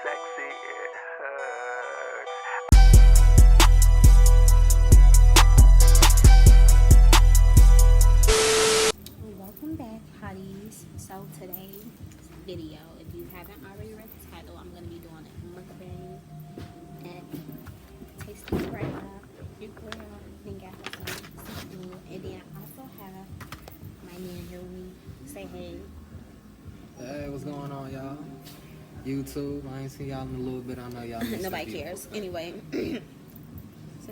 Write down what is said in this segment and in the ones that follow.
sexy, it hurts. Welcome back, hotties. So today's video, if you haven't already read the title, I'm going to be doing a mukbang and tasting crab, your girl, then got some seafood, and then I also have my man here with me. Say hey. Hey, what's going on, y'all? YouTube, I ain't seen y'all in a little bit. I know y'all missed Nobody the cares. people. Anyway, so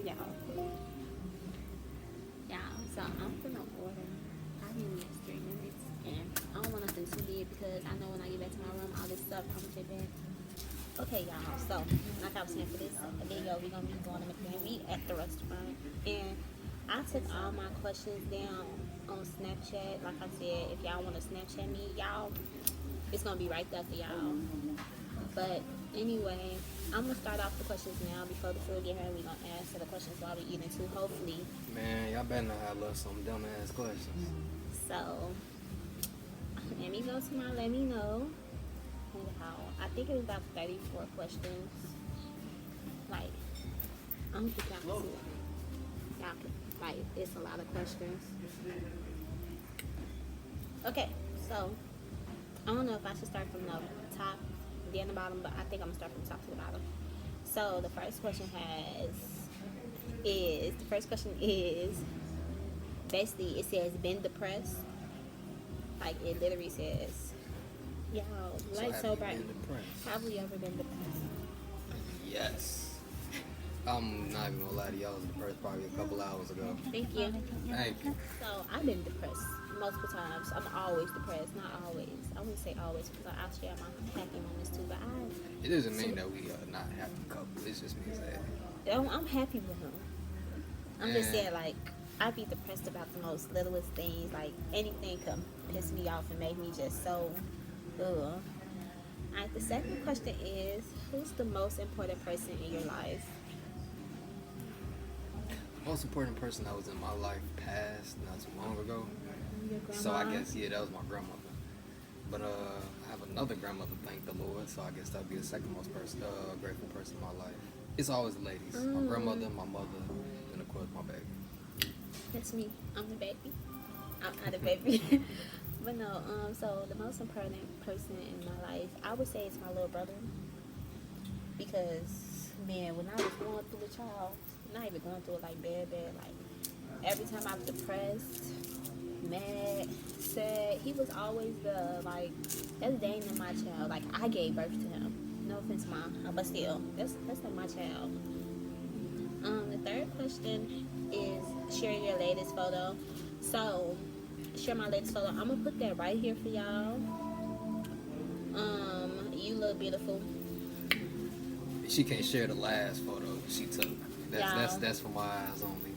so I'm gonna order. I didn't need 3 minutes, and I don't want nothing too big because I know when I get back to my room, all this stuff comes to bed. Okay, y'all. So, like I was saying, for this video, we're gonna be going to McDonald's at the restaurant, and I took all my questions down on Snapchat. Like I said, if y'all want to Snapchat me, y'all, it's gonna be right there for y'all. But anyway, I'm gonna start off the questions now before the food get here. We're gonna answer the questions while we eating too. Hopefully, Man, y'all better not have some dumbass questions. so let me go to my let me know. How I think it was about 34 questions. Like I don't think y'all can see it. Y'all can, like it's a lot of questions. Okay, so I don't know if I should start from the top, then the bottom, but I think I'm gonna start from the top to the bottom. So the first question is basically it says been depressed. Like it literally says, y'all, light have so you bright. been depressed? Have we ever been depressed? Yes. I'm not even gonna lie to y'all. I was depressed probably a couple hours ago. Thank you. Thank you. So I've been depressed multiple times. I'm always depressed, not always. I wouldn't say always because I share my happy moments too. But It doesn't mean that we are not happy couple. It just means that. I'm happy with him. I'm just Yeah. saying, like, I be depressed about the most littlest things. Like anything could piss me off and make me just so. Ugh. Alright, the second question is, who's the most important person in your life? Most important person that was in my life passed not too long ago. Your grandma. So I guess that was my grandmother. But I have another grandmother, thank the Lord. So I guess that'd be the second most grateful person in my life. It's always the ladies. My grandmother, my mother, and of course my baby. That's me. I'm the baby. I'm not a baby. But no, so the most important person in my life, I would say it's my little brother. Because, man, when I was going through a child, not even going through it like bad, like every time I'm depressed, mad, sad, he was always that's Dane in my child. Like, I gave birth to him. No offense, Mom, but still, that's like my child. The third question is share your latest photo. So, share my latest photo. I'm gonna put that right here for y'all. You look beautiful. She can't share the last photo she took. That's for my eyes only.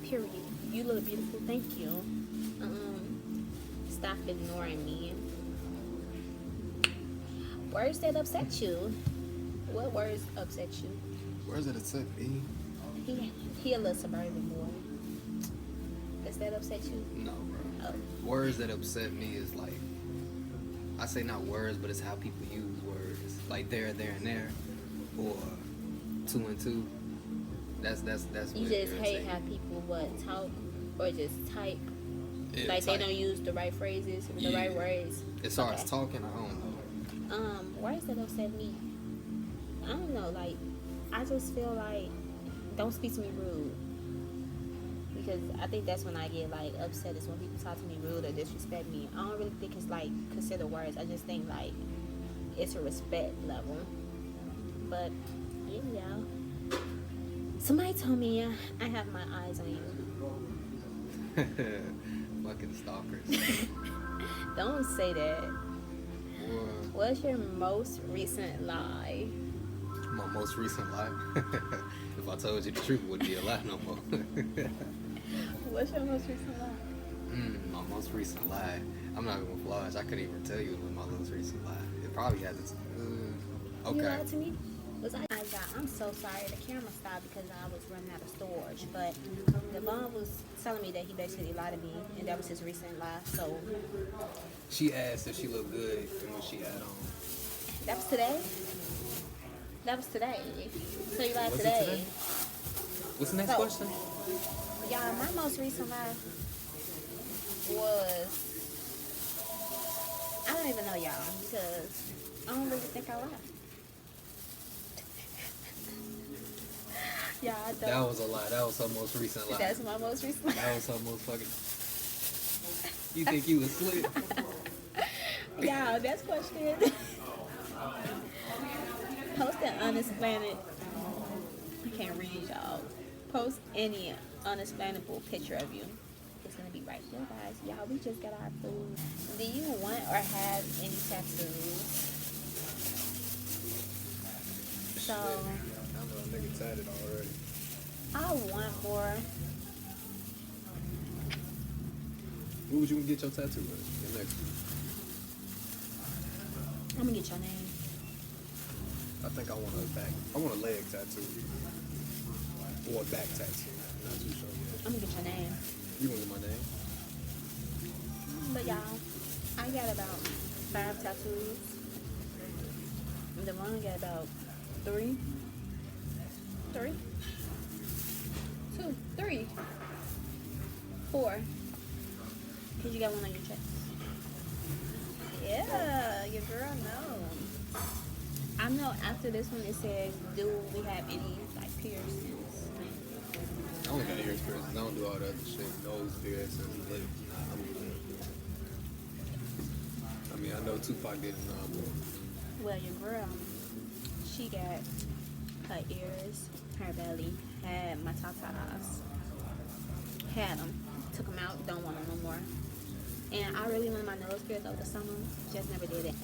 Period. You look beautiful. Thank you. Stop ignoring me. Words that upset you. What words upset you? Where's it upset me? He a little suburban boy. Does that upset you? No, bro. Oh. Words that upset me is like, I say not words, but it's how people use words. Like there, and there, or 2 and 2. That's You what just hate irritates how me. people talk or just type. Yeah, Like type. they don't use the right phrases or the Yeah. right words. As far as Okay. talking, I don't know. Words that upset me. I don't know, like I just feel like don't speak to me rude. Because I think that's when I get like upset is when people talk to me rude or disrespect me. I don't really think it's like consider words. I just think like it's a respect level. But yeah, y'all. Somebody told me I have my eyes on you. Fucking stalkers. Don't say that. Or What's your most recent lie? my most recent lie. If I told you the truth, it wouldn't be a lie no more. What's your most recent lie? My most recent lie. I'm not gonna flash. I couldn't even tell you what my most recent lie. It probably has its. Okay. You lied to me? Was I? I'm so sorry. The camera stopped because I was running out of storage. But the mom was telling me that he basically lied to me, and that was his recent lie. So She asked if she looked good and what she had on. that was today. That was today. So you lied Was it today. today? What's the next So- question? Yeah, my most recent lie was, I don't even know y'all because I don't really think I lied. Yeah, I don't. That was a lie. That was her most recent lie. That's my most recent lie. That was her most fucking. You think you was slick? Yeah, next question. Post an unexplainable. I can't read y'all. Post any unexplainable picture of you. It's gonna be right here, guys. Y'all, we just got our food. Do you want or have any tattoos? So I know a nigga tatted already. I want more. Who would you get your tattoo with? Your next one. I'm gonna get your name. I think I want a back. I want a leg tattoo. Or a back tattoo. I'm not too sure yet. I'm gonna get your name. You want to get my name? But y'all, I got about 5 tattoos. And Devon got about 3. 3? 2, 3, 4. Cause you got one on your chest. Yeah, your girl knows. I know after this one it says, do we have any like piercings? I only got ear piercings. I don't do all the other shit. Nose piercings, lip. Nah, I'm good. I mean, I know Tupac didn't know. Well, your girl, she got her ears, her belly, had my tatas, had them, took them out, don't want them no more. And I really wanted my nose pierced over the summer, just never did it.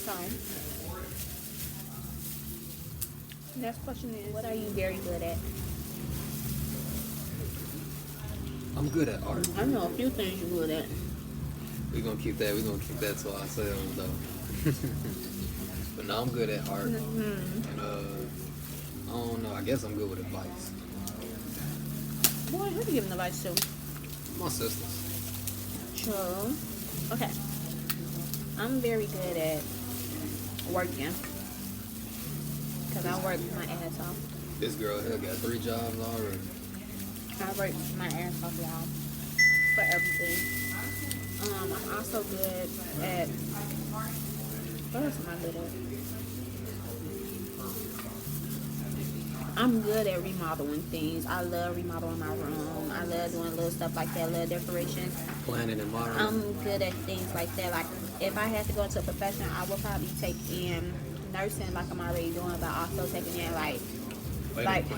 So, next question is, what are you very good at? I'm good at art. I know a few things you're good at. We're gonna keep that to ourselves though. But no, I'm good at art. Mm-hmm. And I don't know, I guess I'm good with advice. Boy, who you giving advice to? My sisters. True. Okay. I'm very good at working. Because I work my ass off. This girl here got 3 jobs already. I work my ass off, y'all. For everything. I'm also good at... What else am I good at? I'm good at remodeling things. I love remodeling my room. I love doing little stuff like that, little decorations. Planning and modeling. I'm good at things like that. Like, if I had to go into a profession, I would probably take in nursing, like I'm already doing, but also taking in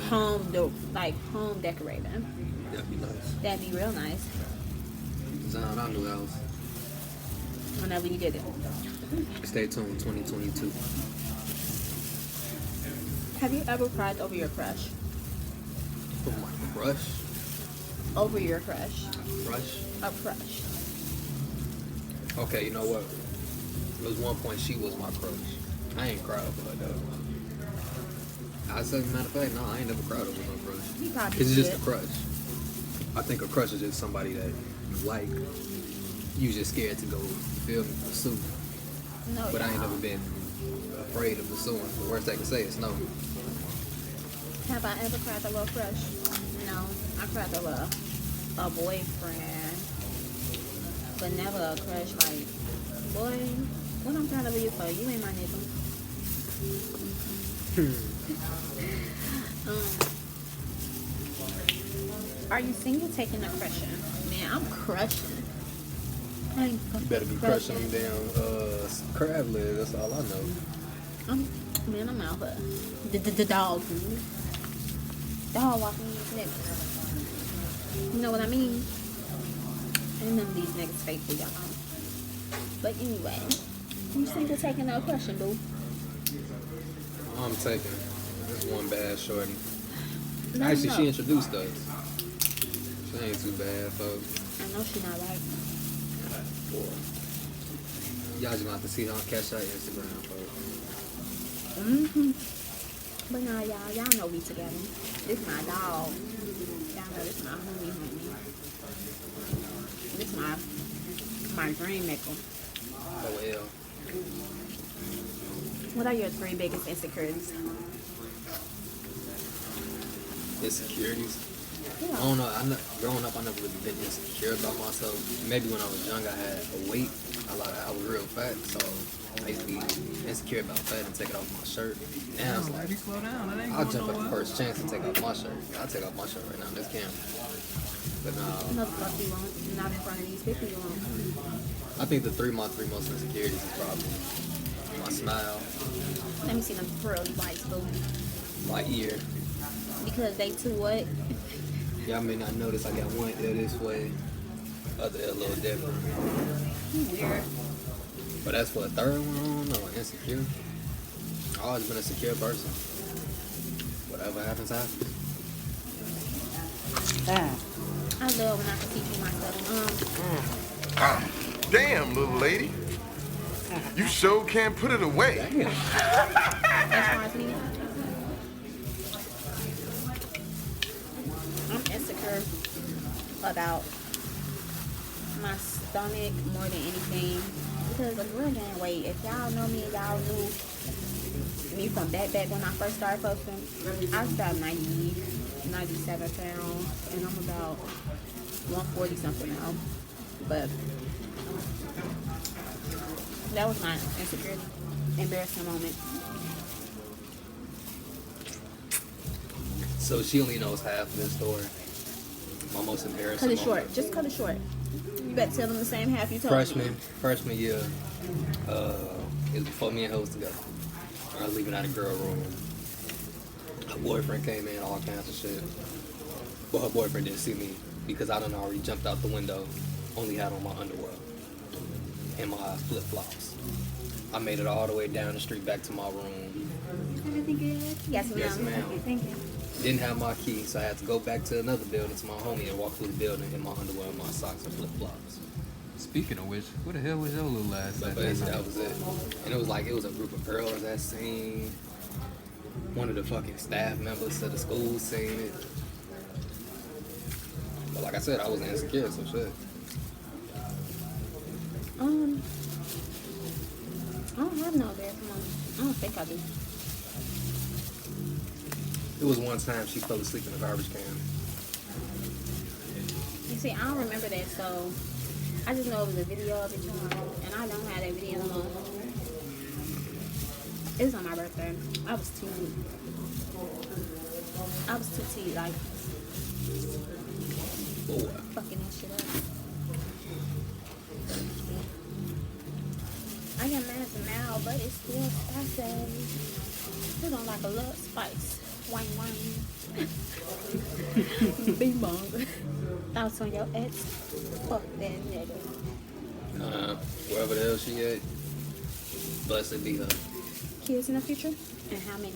home decorating. That'd be nice. That'd be real nice. Design our new house. Whenever you get it. Stay tuned, 2022. Have you ever cried over your crush? Oh my crush. Over your crush. Crush. A crush. Okay, you know what? There was one point she was my crush. I ain't cried over her though. I said, matter of fact, no, I ain't never cried over no crush. You probably It's just did. a crush. I think a crush is just somebody that you like. You just scared to go, you feel me, pursue. No, But I ain't y'all. never been afraid of pursuing. The worst they can say is no. Have I ever cried over a crush? No. I cried over a boyfriend. But never a crush. Like, boy, what I'm crying over you for? You ain't my nigga. Are you single taking a crushing? Man, I'm crushing. I ain't You better be crushing them damn crab legs, that's all I know. I'm out here. The dog food. Dog walking these niggas. You know what I mean? Ain't none of these niggas faithful, y'all. But anyway, you single taking a crushing, boo? I'm taking this one bad shorty. No, Actually, no. she introduced us. She ain't too bad, folks. I know she not right. Y'all just gonna have to see her on catch her Instagram, folks. But nah, y'all know we together. This my dog. Y'all know this my homie. This my dream maker. Oh, well. What are your 3 biggest insecurities? Insecurities. Yeah. I don't know. Growing up, I never really been insecure about myself. Maybe when I was young, I had a weight. I was real fat, so I used to be insecure about fat and take it off my shirt. And I was like, slow down. That ain't I'll jump at the first chance and take off my shirt. I'll take off my shirt right now. This camera. But No, fuck you won't. Not in front of these people, you won't. I think my three most insecurities is probably my smile, Let me see them pearly whites, boo. my ear. Because they too what? Y'all may not notice I got one ear this way, other ear a little different. Weird. But as for a third one, I don't know, insecure. I've always been a secure person. Whatever happens, happens. I love when I can teach you myself. Ah, damn, little lady. You sure can't put it away. Damn. As far as me, I'm insecure about my stomach more than anything. Because a girl gain weight. If y'all know me, y'all knew me from back when I first started posting. I was about 97 pounds, and I'm about 140 something now. But that was my insecurity, embarrassing moment. So she only knows half of this story. My most embarrassing Cut it moment. short. Just cut it short. You better tell them the same half you told me. Freshman year, it was before me and her was together. I was leaving out of girl room. Her boyfriend came in, all kinds of shit. But her boyfriend didn't see me because I done already jumped out the window, only had on my underwear and my flip-flops. I made it all the way down the street back to my room. Yes, ma'am. Yes, ma'am. Thank you. Didn't have my key, so I had to go back to another building to my homie and walk through the building in my underwear and my socks and flip-flops. Speaking of which, where the hell was your little ass So at basically, that that was it. And it was a group of girls that seen. One of the fucking staff members of the school seen it. But like I said, I was insecure, so shit. I don't have no embarrassing moment. I don't think I do. It was one time she fell asleep in a garbage can. You see, I don't remember that, so I just know it was a video of it, and I don't have that video no more. It was on my birthday. I was too like Boy. fucking that shit up. I got mad now, but it's still spicy. You don't like a little spice. Wine. Bing bong. Thoughts on your ex? Fuck that nigga. Wherever the hell she at, blessed be her. Kids in the future? And how many?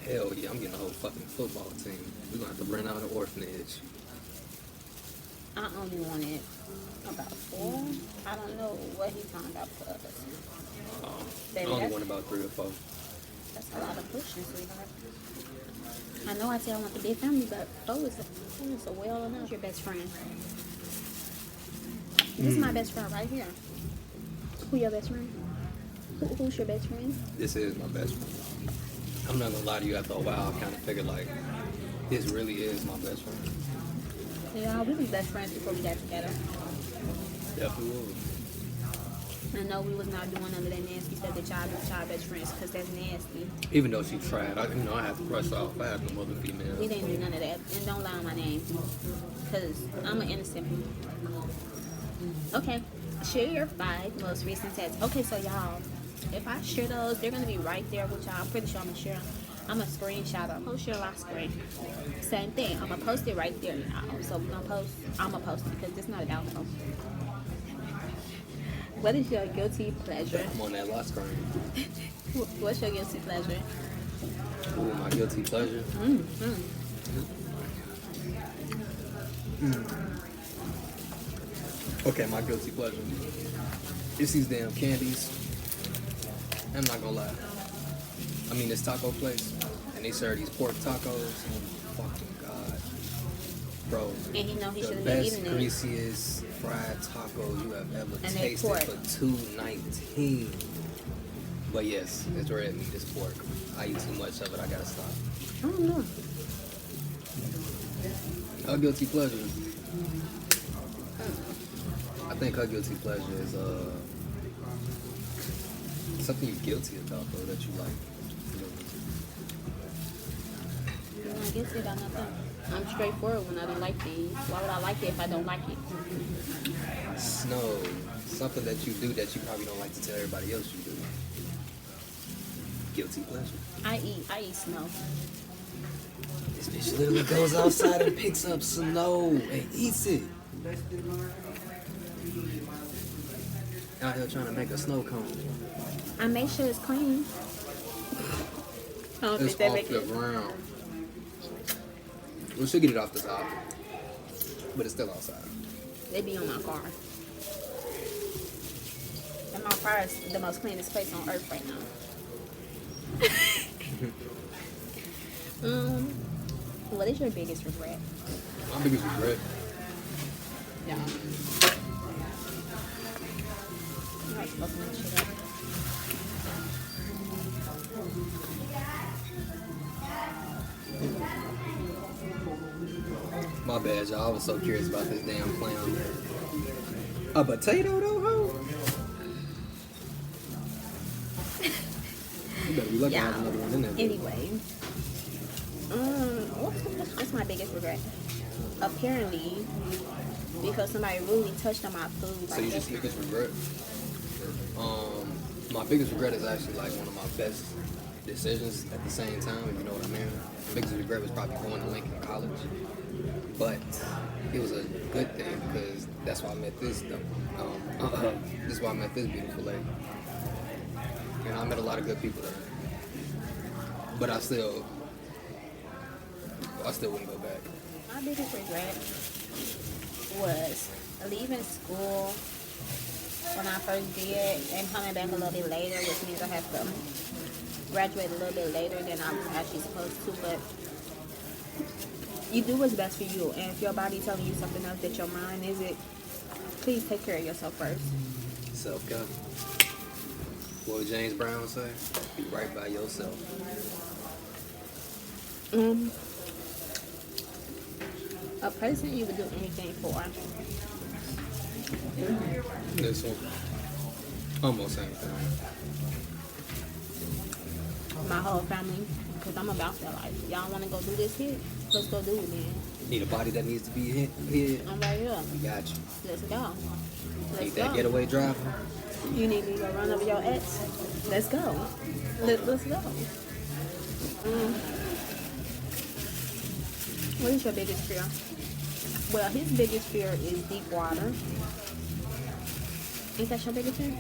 Hell yeah, I'm getting a whole fucking football team. We're gonna have to rent out an orphanage. I only wanted about 4. I don't know what he's talking about for us. I Baby, only that's- want about 3 or 4. That's a lot of pushing, sweetheart. I know I said I want the big family, but 4 is a well enough. Your best friend. This is my best friend right here. Who your best friend? Who's your best friend? This is my best friend. I'm not gonna lie to you, after a while I kind of figured like, this really is my best friend. Yeah, we was best friends before we got together. Definitely was. I know we was not doing none of that nasty stuff that y'all do with y'all best friends, because that's nasty. Even though she tried, I had to brush off. I had no other female. We didn't do none of that. And don't lie on my name, because I'm an innocent. Okay, share your 5 most recent texts. Okay, so y'all, if I share those, they're going to be right there with y'all. I'm pretty sure I'm going to share them. I'm going to screenshot them. Post your lock screen. Same thing. I'm going to post it right there, y'all. So we're going to post. I'm going to post it because it's not about them. What is your guilty pleasure? I'm on that lost screen. What's your guilty pleasure? Ooh, my guilty pleasure. Okay, my guilty pleasure. It's these damn candies. I'm not gonna lie. I mean, this taco place, and they serve these pork tacos. Oh my fucking god, bro! And he know he the shouldn't be best, eating it. greasiest fried tacos you have ever And they tasted pork. for $2.19. But yes, it's red meat, it's pork. I eat too much of it, I gotta stop. I don't know. Her guilty pleasure. I think her guilty pleasure is something you're guilty about though that you like. I'm not guilty about nothing. I'm straightforward when I don't like things. Why would I like it if I don't like it? Snow. Something that you do that you probably don't like to tell everybody else you do. Guilty pleasure. I eat snow. This bitch literally goes outside and picks up snow and eats it. Out here trying to make a snow cone. I make sure it's clean. I don't It's think that off make the it. ground. We should get it off the top, but it's still outside. They be on my car. And my car is the most cleanest place on earth right now. What is your biggest regret? My biggest regret. Yeah. I was fucking that shit up. My bad, y'all. I was so curious about this damn clown. A potato, though, ho? You better be lucky I have another one in there. Anyway, what's my biggest regret? Apparently, because somebody really touched on my food. So you just biggest regret? My biggest regret is actually like one of my best decisions at the same time, if you know what I mean. My biggest regret was probably going to Lincoln College. But it was a good thing because that's why I met this this is why I met this beautiful lady. And I met a lot of good people there. But I still wouldn't go back. My biggest regret was leaving school when I first did and coming back a little bit later, which means I have to graduate a little bit later than I'm actually supposed to. But you do what's best for you, and if your body telling you something else that your mind isn't, please take care of yourself first. Self-care. What would James Brown say? Be right by yourself. A person you would do anything for. This one. Almost anything. My whole family, because I'm about that life. Y'all want to go do this here? Let's go do it then. Need a body that needs to be hit. I'm right here. We got you. Let's go. Let's Need go. that getaway driver? You need me to run over your ex? Let's go. Let's go. What is your biggest fear? Well, his biggest fear is deep water. Ain't that your biggest fear?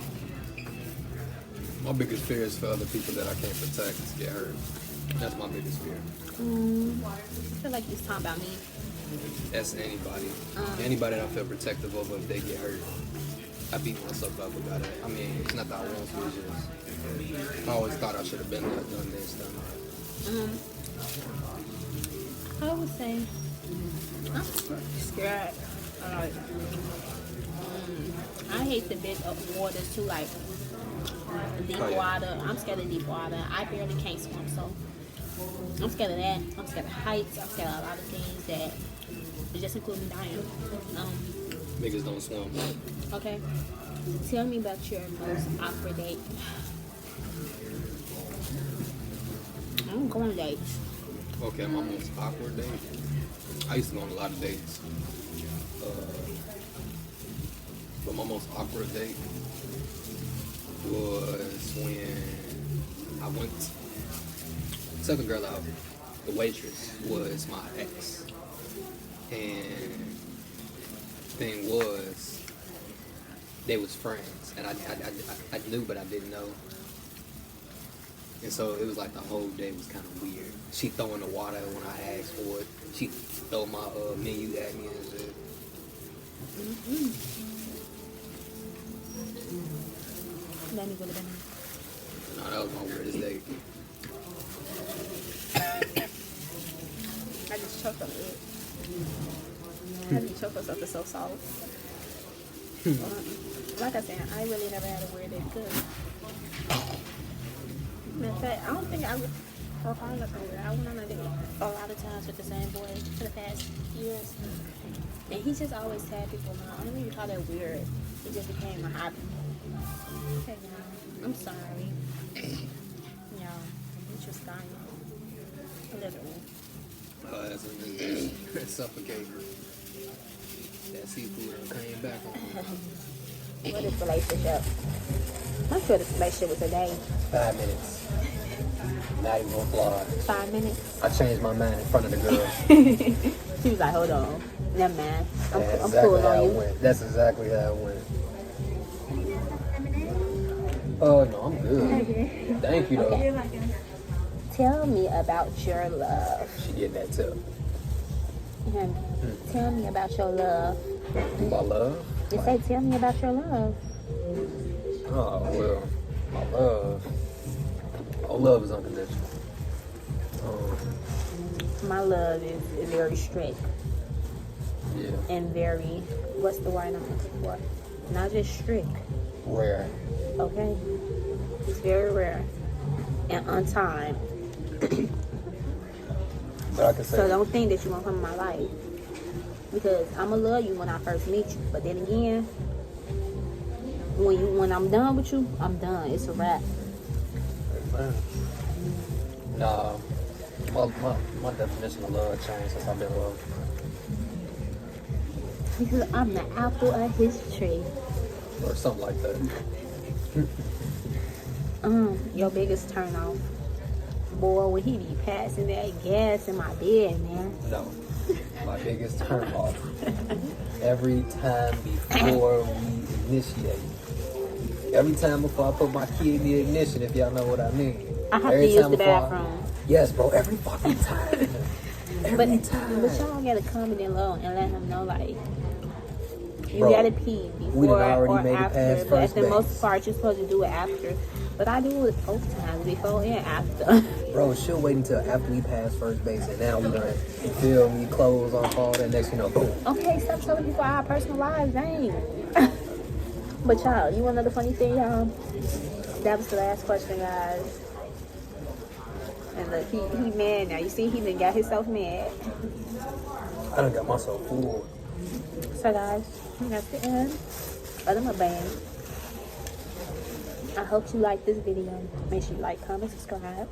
My biggest fear is for other people that I can't protect to get hurt. That's my biggest fear. I feel like you're talking about me. That's anybody. Anybody that I feel protective of if they get hurt. I beat myself up about it. I mean, it's not that I want to, it's just I always thought I should have been there, done this, done that. I would say I'm scared. I hate the bit of waters too, like deep water. I'm scared of deep water. I barely can't swim, so I'm scared of that. I'm scared of heights. I'm scared of a lot of things that just include me dying. Niggas don't swim. Okay. Tell me about your most awkward date. I don't go on dates. Okay, my most awkward date. I used to go on a lot of dates. But my most awkward date was when I went, took a girl out. The waitress was my ex. And thing was, they was friends. And I knew, but I didn't know. And so it was like the whole day was kind of weird. She throwing the water when I asked for it. She throw my menu at me and shit. Let me go to bed. No, that was my weirdest date. I just choked on it. I just choked on something so soft. Like I said, I really never had a weird date because But I don't think I would. I went on a date a lot of times with the same boy for the past years. And he just always had people now. I don't even call that weird. It just became a hobby. Okay, y'all. I'm sorry. Y'all, I'm just dying. Literally. That's a nigga suffocating. That seafood came back on. What is relationship? My shortest relationship was a day. 5 minutes. Not even gonna fly. 5 minutes. I changed my mind in front of the girl. She was like, hold on. Never mind. I'm Exactly cool how on it you. went. That's exactly how it went. Oh, no, I'm good. Thank you, though. Tell me about your love. She getting that tip. Tell me about your love. My love? They say, tell me about your love. Oh, well, my love. All love is unconditional. My love is very strict Yeah. and very, what's the word I'm looking for? Not just strict, Rare. okay? It's very rare and on time. But I can say, So don't think that you won't come in my life. Because I'ma love you when I first meet you. But then again, when I'm done with you, I'm done. It's a wrap. nah, my definition of love changed since I've been loved. Because I'm the apple of his tree. Or something like that. Your biggest turn off. Boy, when he be passing that gas in my bed, man. No. My biggest turn off. Every time before we initiate. Every time before I put my key in the ignition, if y'all know what I mean. I have Every to use time the before bathroom. Yes, bro. Every fucking time. Every time. But y'all gotta comment in low and let him know, like, you Bro, gotta pee we before done already or made it after. past But at first the base. most part, you're supposed to do it after. But I do it both times, before and after. Bro, she'll wait until after we pass first base and now we done feel me, clothes on fall, and next you know, boom. Okay, stop telling people our personal lives, dang. But y'all, you wanna know the funny thing, y'all? That was the last question, guys. And look, he mad now. You see, he done got himself mad. I done got myself full. So guys, that's the end of the mukbang. I hope you like this video. Make sure you like, comment, subscribe.